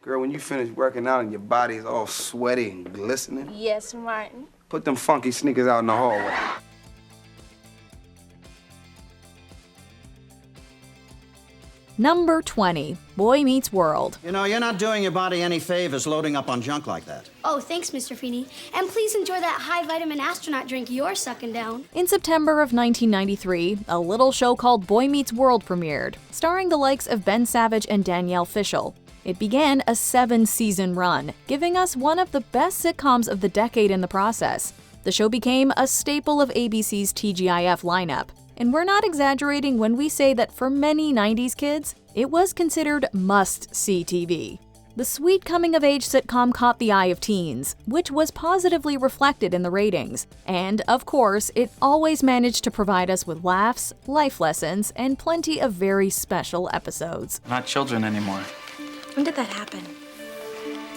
Girl, when you finish working out and your body is all sweaty and glistening, Yes, Martin. put them funky sneakers out in the hallway. Number 20, Boy Meets World. You know, you're not doing your body any favors loading up on junk like that. Oh, thanks, Mr. Feeney. And please enjoy that high-vitamin astronaut drink you're sucking down. In September of 1993, a little show called Boy Meets World premiered, starring the likes of Ben Savage and Danielle Fishel. It began a 7-season run, giving us one of the best sitcoms of the decade in the process. The show became a staple of ABC's TGIF lineup. And we're not exaggerating when we say that for many 90s kids, it was considered must-see TV. The sweet coming-of-age sitcom caught the eye of teens, which was positively reflected in the ratings. And, of course, it always managed to provide us with laughs, life lessons, and plenty of very special episodes. Not children anymore. When did that happen?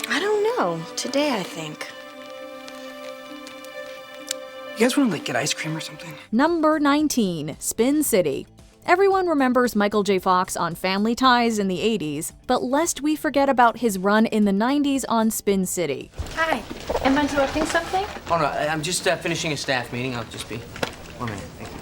I don't know. Today, I think. You guys want to, get ice cream or something? Number 19, Spin City. Everyone remembers Michael J. Fox on Family Ties in the 80s, but lest we forget about his run in the 90s on Spin City. Hi. Am I interrupting something? Oh, no, I'm just finishing a staff meeting. I'll just be 1 minute. Thank you.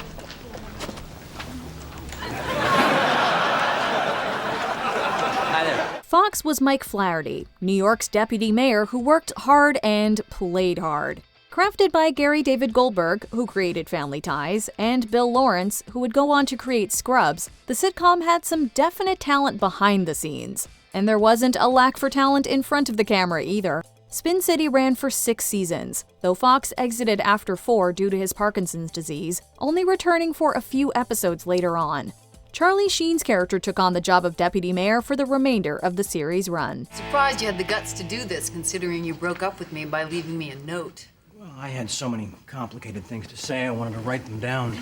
Hi there. Fox was Mike Flaherty, New York's deputy mayor who worked hard and played hard. Crafted by Gary David Goldberg, who created Family Ties, and Bill Lawrence, who would go on to create Scrubs, the sitcom had some definite talent behind the scenes. And there wasn't a lack for talent in front of the camera either. Spin City ran for 6 seasons, though Fox exited after 4 due to his Parkinson's disease, only returning for a few episodes later on. Charlie Sheen's character took on the job of deputy mayor for the remainder of the series' run. Surprised you had the guts to do this, considering you broke up with me by leaving me a note. Well, I had so many complicated things to say, I wanted to write them down.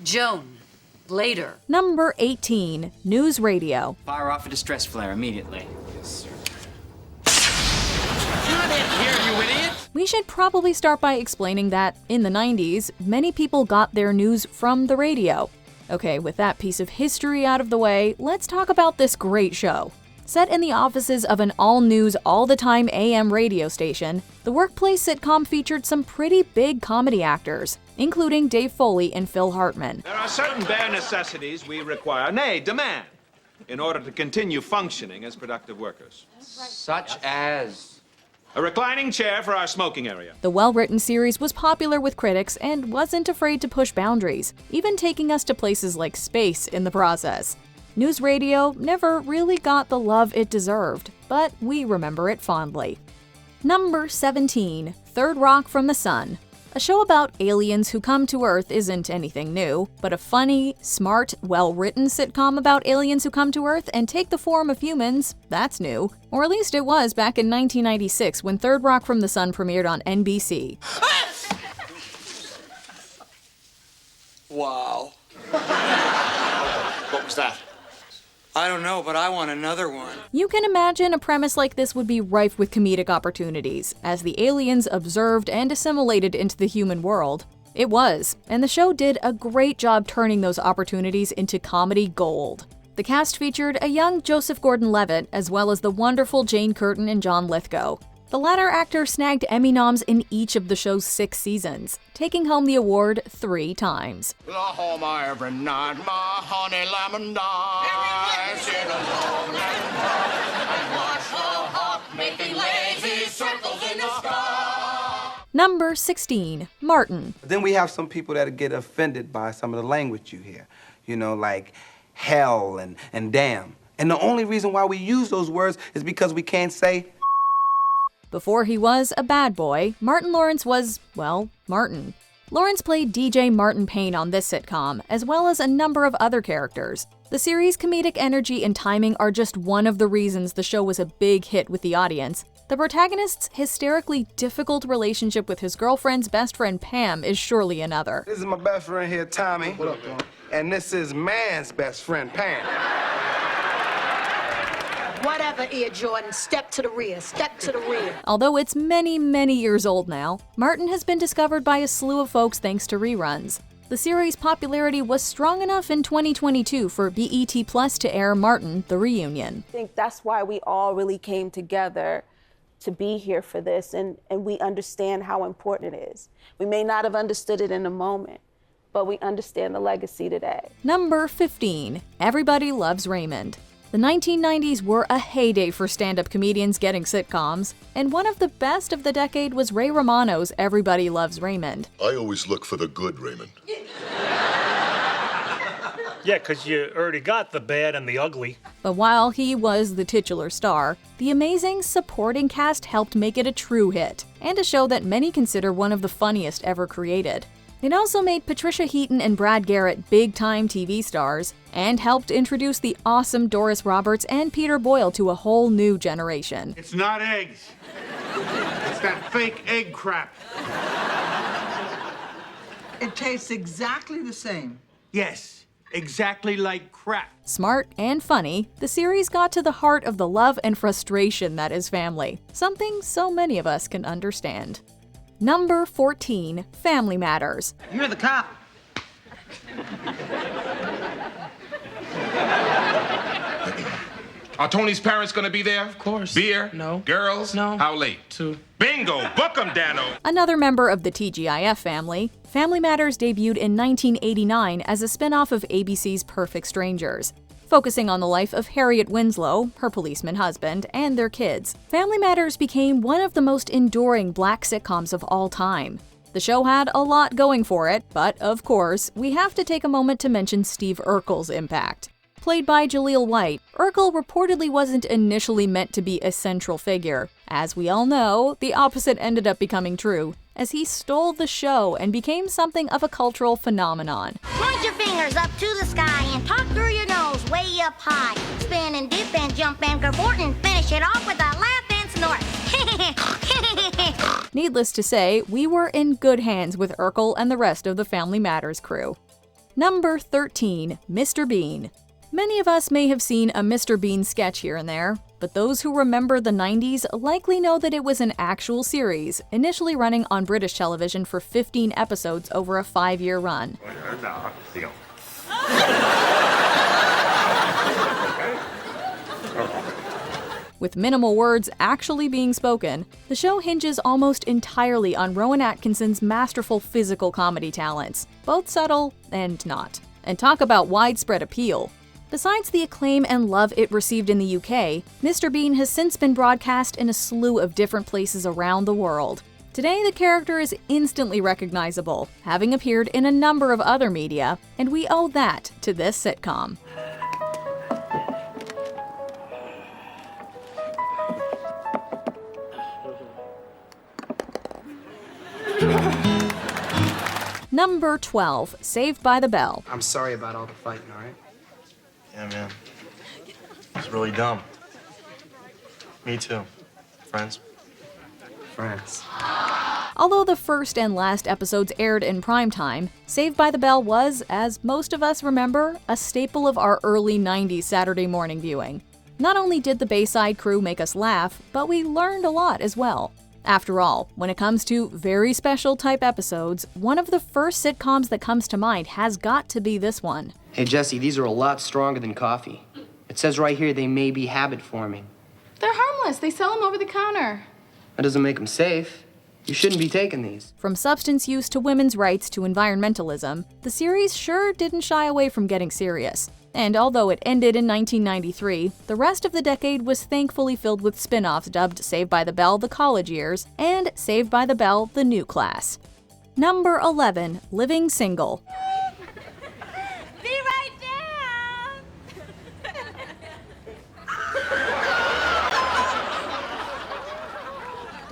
Joan, later. Number 18, NewsRadio. Fire off a distress flare immediately. Yes, sir. Not in here, you idiot! We should probably start by explaining that, in the 90s, many people got their news from the radio. Okay, with that piece of history out of the way, let's talk about this great show. Set in the offices of an all-news, all-the-time AM radio station, the workplace sitcom featured some pretty big comedy actors, including Dave Foley and Phil Hartman. There are certain bare necessities we require, nay, demand, in order to continue functioning as productive workers. Such as... A reclining chair for our smoking area. The well-written series was popular with critics and wasn't afraid to push boundaries, even taking us to places like space in the process. NewsRadio never really got the love it deserved, but we remember it fondly. Number 17, Third Rock from the Sun. A show about aliens who come to Earth isn't anything new, but a funny, smart, well-written sitcom about aliens who come to Earth and take the form of humans, that's new. Or at least it was back in 1996 when Third Rock from the Sun premiered on NBC. Wow. What was that? I don't know, but I want another one. You can imagine a premise like this would be rife with comedic opportunities, as the aliens observed and assimilated into the human world. It was, and the show did a great job turning those opportunities into comedy gold. The cast featured a young Joseph Gordon-Levitt, as well as the wonderful Jane Curtin and John Lithgow. The latter actor snagged Emmy noms in each of the show's 6 seasons, taking home the award 3 times. Every night, my honey lemon dies in a long and watch the hawk making lazy circles in the sky. Number 16, Martin. Then we have some people that get offended by some of the language you hear. You know, like hell and damn. And the only reason why we use those words is because we can't say. Before he was a bad boy, Martin Lawrence was, well, Martin. Lawrence played DJ Martin Payne on this sitcom, as well as a number of other characters. The series' comedic energy and timing are just one of the reasons the show was a big hit with the audience. The protagonist's hysterically difficult relationship with his girlfriend's best friend Pam is surely another. This is my best friend here, Tommy. What up, Tom? And this is man's best friend, Pam. Whatever, Ear Jordan, step to the rear, step to the rear. Although it's many, many years old now, Martin has been discovered by a slew of folks thanks to reruns. The series' popularity was strong enough in 2022 for BET Plus to air Martin, the Reunion. I think that's why we all really came together to be here for this, and we understand how important it is. We may not have understood it in the moment, but we understand the legacy today. Number 15, Everybody Loves Raymond. The 1990s were a heyday for stand-up comedians getting sitcoms, and one of the best of the decade was Ray Romano's Everybody Loves Raymond. I always look for the good, Raymond. Yeah, 'cause you already got the bad and the ugly. But while he was the titular star, the amazing supporting cast helped make it a true hit, and a show that many consider one of the funniest ever created. It also made Patricia Heaton and Brad Garrett big-time TV stars, and helped introduce the awesome Doris Roberts and Peter Boyle to a whole new generation. It's not eggs. It's that fake egg crap. It tastes exactly the same. Yes, exactly like crap. Smart and funny, the series got to the heart of the love and frustration that is family, something so many of us can understand. Number 14, Family Matters. You're the cop. Are Tony's parents gonna be there? Of course. Beer? No. Girls? No. How late? 2. Bingo! Book 'em, Dano! Another member of the TGIF family, Family Matters debuted in 1989 as a spin-off of ABC's Perfect Strangers. Focusing on the life of Harriet Winslow, her policeman husband, and their kids, Family Matters became one of the most enduring black sitcoms of all time. The show had a lot going for it, but of course, we have to take a moment to mention Steve Urkel's impact. Played by Jaleel White, Urkel reportedly wasn't initially meant to be a central figure. As we all know, the opposite ended up becoming true, as he stole the show and became something of a cultural phenomenon. Point your fingers up to the sky and talk through your nose way up high. Spin and dip and jump and cavort and finish it off with a laugh and snort. Needless to say, we were in good hands with Urkel and the rest of the Family Matters crew. Number 13, Mr. Bean. Many of us may have seen a Mr. Bean sketch here and there, but those who remember the 90s likely know that it was an actual series, initially running on British television for 15 episodes over a 5-year run. With minimal words actually being spoken, the show hinges almost entirely on Rowan Atkinson's masterful physical comedy talents, both subtle and not. And talk about widespread appeal. Besides the acclaim and love it received in the UK, Mr. Bean has since been broadcast in a slew of different places around the world. Today, the character is instantly recognizable, having appeared in a number of other media, and we owe that to this sitcom. Number 12, Saved by the Bell. I'm sorry about all the fighting, all right? Yeah, man. It's really dumb. Me too. Friends? Friends. Although the first and last episodes aired in primetime, Saved by the Bell was, as most of us remember, a staple of our early 90s Saturday morning viewing. Not only did the Bayside crew make us laugh, but we learned a lot as well. After all, when it comes to very special type episodes, one of the first sitcoms that comes to mind has got to be this one. Hey, Jesse, these are a lot stronger than coffee. It says right here they may be habit-forming. They're harmless. They sell them over the counter. That doesn't make them safe. You shouldn't be taking these. From substance use to women's rights to environmentalism, the series sure didn't shy away from getting serious. And although it ended in 1993, the rest of the decade was thankfully filled with spin-offs dubbed Saved by the Bell: The College Years and Saved by the Bell: The New Class. Number 11, Living Single. Be right down.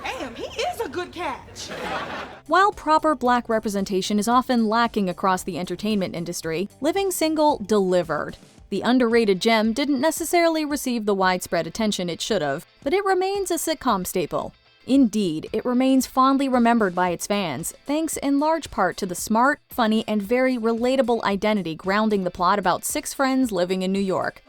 Damn, he is a good catch. While proper black representation is often lacking across the entertainment industry, Living Single delivered. The underrated gem didn't necessarily receive the widespread attention it should have, but it remains a sitcom staple. Indeed, it remains fondly remembered by its fans, thanks in large part to the smart, funny, and very relatable identity grounding the plot about 6 friends living in New York.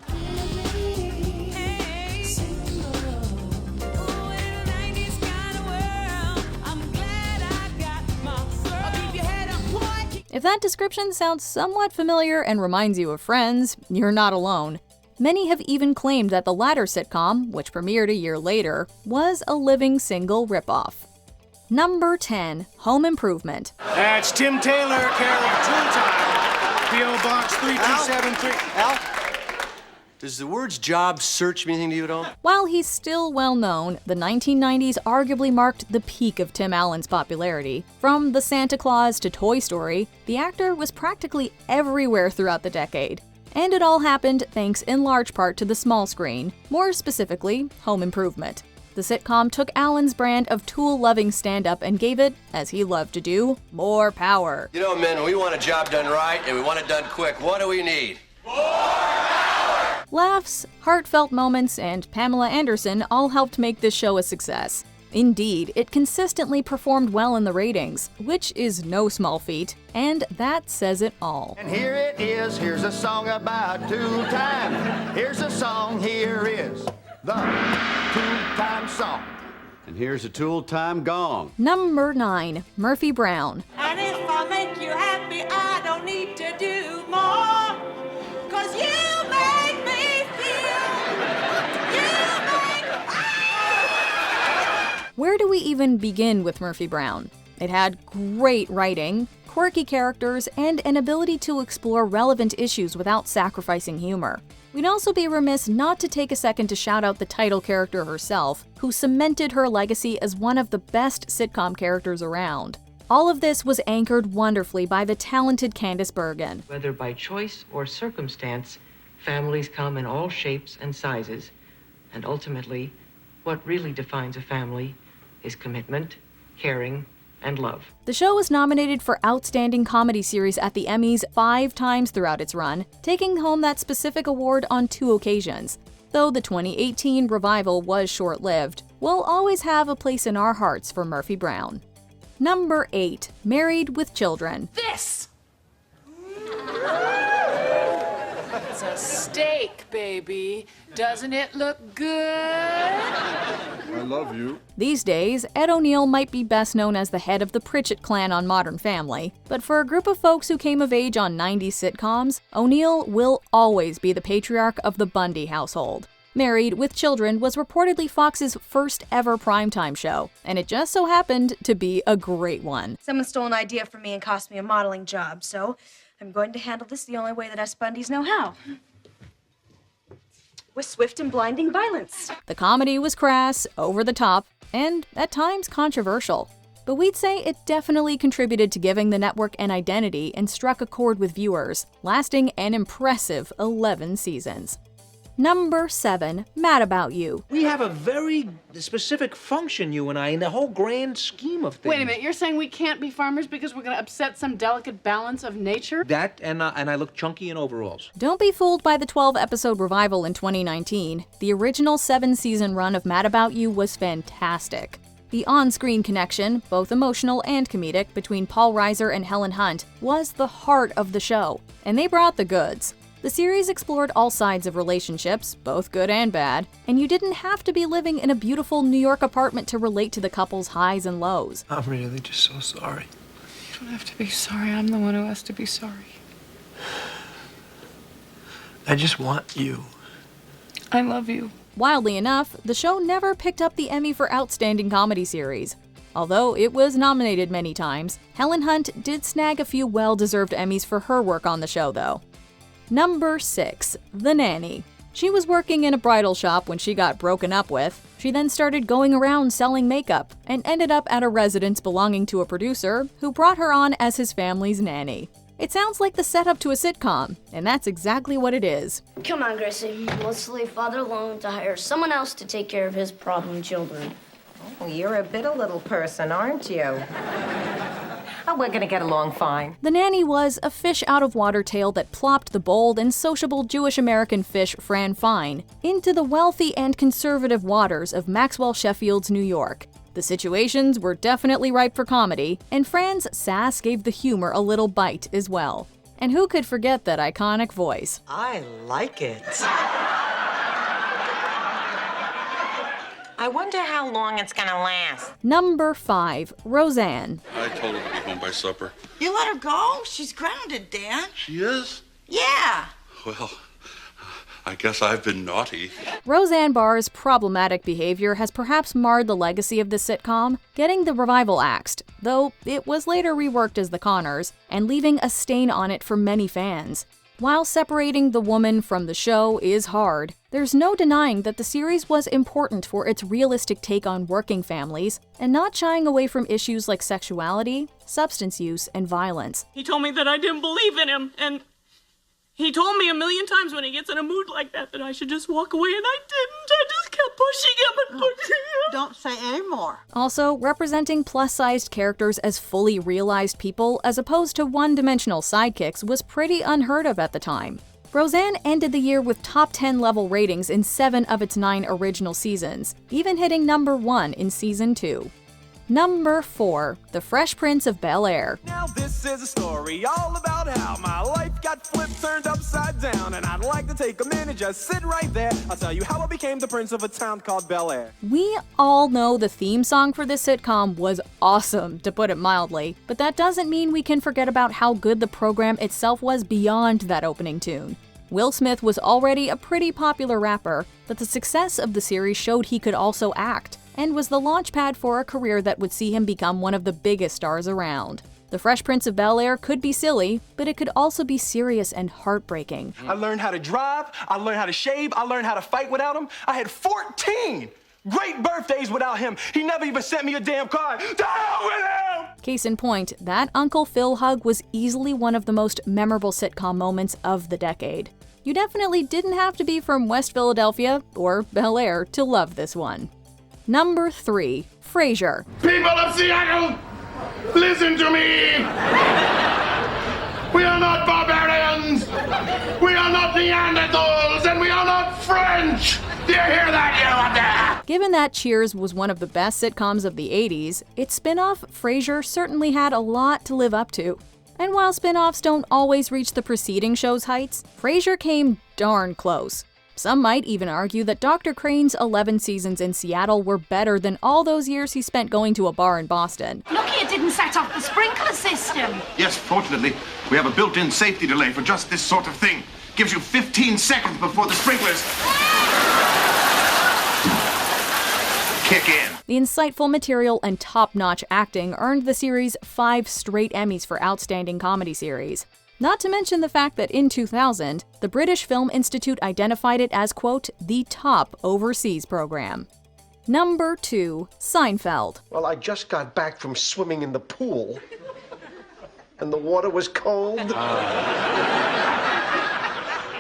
If If that description sounds somewhat familiar and reminds you of Friends, you're not alone. Many have even claimed that the latter sitcom, which premiered a year later, was a living single ripoff. Number 10, Home Improvement. That's Tim Taylor, care of Tool Time. P.O. Box 3273. Al? Does the words job search mean anything to you at all? While he's still well known, the 1990s arguably marked the peak of Tim Allen's popularity. From The Santa Claus to Toy Story, the actor was practically everywhere throughout the decade. And it all happened thanks in large part to the small screen, more specifically, Home Improvement. The sitcom took Allen's brand of tool-loving stand-up and gave it, as he loved to do, more power. You know, men, we want a job done right and we want it done quick. What do we need? Laughs, heartfelt moments, and Pamela Anderson all helped make this show a success. Indeed, it consistently performed well in the ratings, which is no small feat, and that says it all. And here it is, here's a song about tool time. Here's a song, here is the tool time song. And here's a tool time gong. Number 9, Murphy Brown. And if I make you happy, I don't need to do more. 'Cause you make me Where do we even begin with Murphy Brown? It had great writing, quirky characters, and an ability to explore relevant issues without sacrificing humor. We'd also be remiss not to take a second to shout out the title character herself, who cemented her legacy as one of the best sitcom characters around. All of this was anchored wonderfully by the talented Candice Bergen. Whether by choice or circumstance, families come in all shapes and sizes, and ultimately, what really defines a family is commitment, caring, and love. The show was nominated for Outstanding Comedy Series at the Emmys 5 times throughout its run, taking home that specific award on 2 occasions. Though the 2018 revival was short-lived, we'll always have a place in our hearts for Murphy Brown. Number 8, Married with Children. This! It's a steak, baby. Doesn't it look good? I love you. These days, Ed O'Neill might be best known as the head of the Pritchett clan on Modern Family, but for a group of folks who came of age on 90s sitcoms, O'Neill will always be the patriarch of the Bundy household. Married with Children was reportedly Fox's first ever primetime show, and it just so happened to be a great one. Someone stole an idea from me and cost me a modeling job, so I'm going to handle this the only way that us Bundys know how. With swift and blinding violence. The comedy was crass, over the top, and at times controversial. But we'd say it definitely contributed to giving the network an identity and struck a chord with viewers, lasting an impressive 11 seasons. Number 7, Mad About You. We have a very specific function, you and I, in the whole grand scheme of things. Wait a minute, you're saying we can't be farmers because we're going to upset some delicate balance of nature? That, and I look chunky in overalls. Don't be fooled by the 12-episode revival in 2019. The original 7-season run of Mad About You was fantastic. The on-screen connection, both emotional and comedic, between Paul Reiser and Helen Hunt was the heart of the show, and they brought the goods. The series explored all sides of relationships, both good and bad, and you didn't have to be living in a beautiful New York apartment to relate to the couple's highs and lows. I'm really just so sorry. You don't have to be sorry. I'm the one who has to be sorry. I just want you. I love you. Wildly enough, the show never picked up the Emmy for Outstanding Comedy Series. Although it was nominated many times, Helen Hunt did snag a few well-deserved Emmys for her work on the show, though. Number 6, The Nanny. She was working in a bridal shop when she got broken up with. She then started going around selling makeup and ended up at a residence belonging to a producer who brought her on as his family's nanny. It sounds like the setup to a sitcom, and that's exactly what it is. Come on, Gracie. Let's leave Father alone to hire someone else to take care of his problem children. Oh, you're a bitter little person, aren't you? Oh, we're gonna get along fine. The Nanny was a fish-out-of-water tale that plopped the bold and sociable Jewish-American fish Fran Fine into the wealthy and conservative waters of Maxwell Sheffield's New York. The situations were definitely ripe for comedy, and Fran's sass gave the humor a little bite as well. And who could forget that iconic voice? I like it. I wonder how long it's gonna last. Number 5. Roseanne. I told her to be home by supper. You let her go? She's grounded, Dan. She is? Yeah. Well, I guess I've been naughty. Roseanne Barr's problematic behavior has perhaps marred the legacy of this sitcom, getting the revival axed, though it was later reworked as The Connors, and leaving a stain on it for many fans. While separating the woman from the show is hard, there's no denying that the series was important for its realistic take on working families, and not shying away from issues like sexuality, substance use, and violence. He told me that I didn't believe in him, and he told me a million times when he gets in a mood like that I should just walk away, and I didn't. I just kept pushing him and pushing him. Don't say any more. Also, representing plus-sized characters as fully realized people as opposed to one-dimensional sidekicks was pretty unheard of at the time. Roseanne ended the year with top 10 level ratings in 7 of its 9 original seasons, even hitting number 1 in season 2. Number 4. The Fresh Prince of Bel-Air. Now this is a story all about how my life got flipped, turned upside down, and I'd like to take a minute, just sit right there. I'll tell you how I became the prince of a town called Bel-Air. We all know the theme song for this sitcom was awesome, to put it mildly, but that doesn't mean we can forget about how good the program itself was beyond that opening tune. Will Smith was already a pretty popular rapper, but the success of the series showed he could also act, and was the launchpad for a career that would see him become one of the biggest stars around. The Fresh Prince of Bel-Air could be silly, but it could also be serious and heartbreaking. I learned how to drive, I learned how to shave, I learned how to fight without him. I had 14 great birthdays without him. He never even sent me a damn card. To hell with him! Case in point, that Uncle Phil hug was easily one of the most memorable sitcom moments of the decade. You definitely didn't have to be from West Philadelphia or Bel-Air to love this one. Number 3. Frasier. People of Seattle, listen to me! We are not barbarians! We are not Neanderthals! And we are not French! Do you hear that, you out there? Given that Cheers was one of the best sitcoms of the 80s, its spin-off, Frasier, certainly had a lot to live up to. And while spin-offs don't always reach the preceding show's heights, Frasier came darn close. Some might even argue that Dr. Crane's 11 seasons in Seattle were better than all those years he spent going to a bar in Boston. Lucky it didn't set off the sprinkler system. Yes, fortunately, we have a built-in safety delay for just this sort of thing. Gives you 15 seconds before the sprinklers kick in. The insightful material and top-notch acting earned the series 5 straight Emmys for Outstanding Comedy Series. Not to mention the fact that in 2000, the British Film Institute identified it as, quote, the top overseas program. Number 2. Seinfeld. Well, I just got back from swimming in the pool, and the water was cold.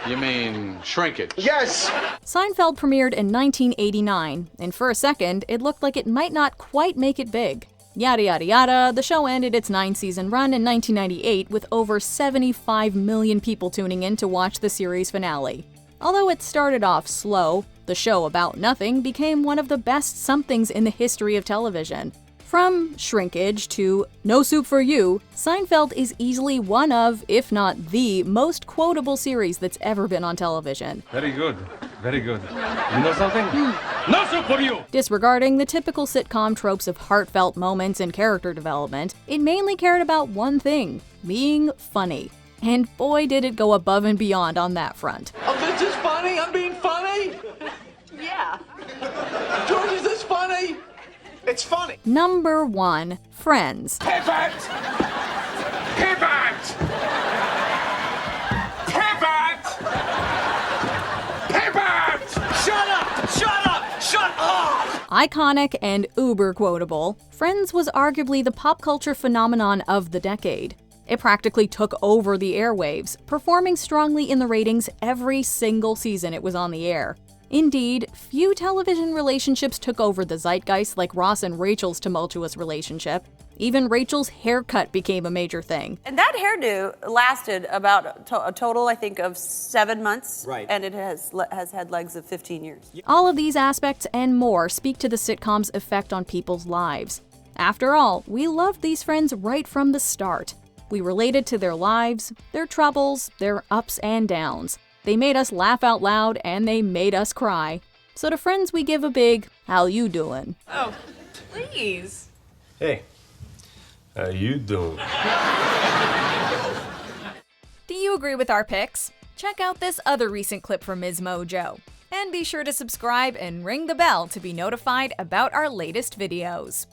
You mean shrinkage? Yes! Seinfeld premiered in 1989, and for a second, it looked like it might not quite make it big. Yada yada yada, the show ended its 9-season run in 1998 with over 75 million people tuning in to watch the series finale. Although it started off slow, the show about nothing became one of the best somethings in the history of television. From shrinkage to No Soup for You, Seinfeld is easily one of, if not the, most quotable series that's ever been on television. Very good. Very good. You know something? No soup for you! Disregarding the typical sitcom tropes of heartfelt moments and character development, it mainly cared about one thing: being funny. And boy did it go above and beyond on that front. Oh, this is funny? I'm being funny? Yeah. George, is this funny? It's funny. Number 1. Friends. Pivot! Pivot! Pivot! Pivot! Shut up! Shut up! Shut up! Iconic and uber quotable, Friends was arguably the pop culture phenomenon of the decade. It practically took over the airwaves, performing strongly in the ratings every single season it was on the air. Indeed, few television relationships took over the zeitgeist like Ross and Rachel's tumultuous relationship. Even Rachel's haircut became a major thing. And that hairdo lasted about a total, I think, of 7 months. Right. And it has had legs of 15 years. All of these aspects and more speak to the sitcom's effect on people's lives. After all, we loved these friends right from the start. We related to their lives, their troubles, their ups and downs. They made us laugh out loud and they made us cry. So to Friends we give a big, how you doing? Oh, please. Hey, how you doing? Do you agree with our picks? Check out this other recent clip from Ms. Mojo. And be sure to subscribe and ring the bell to be notified about our latest videos.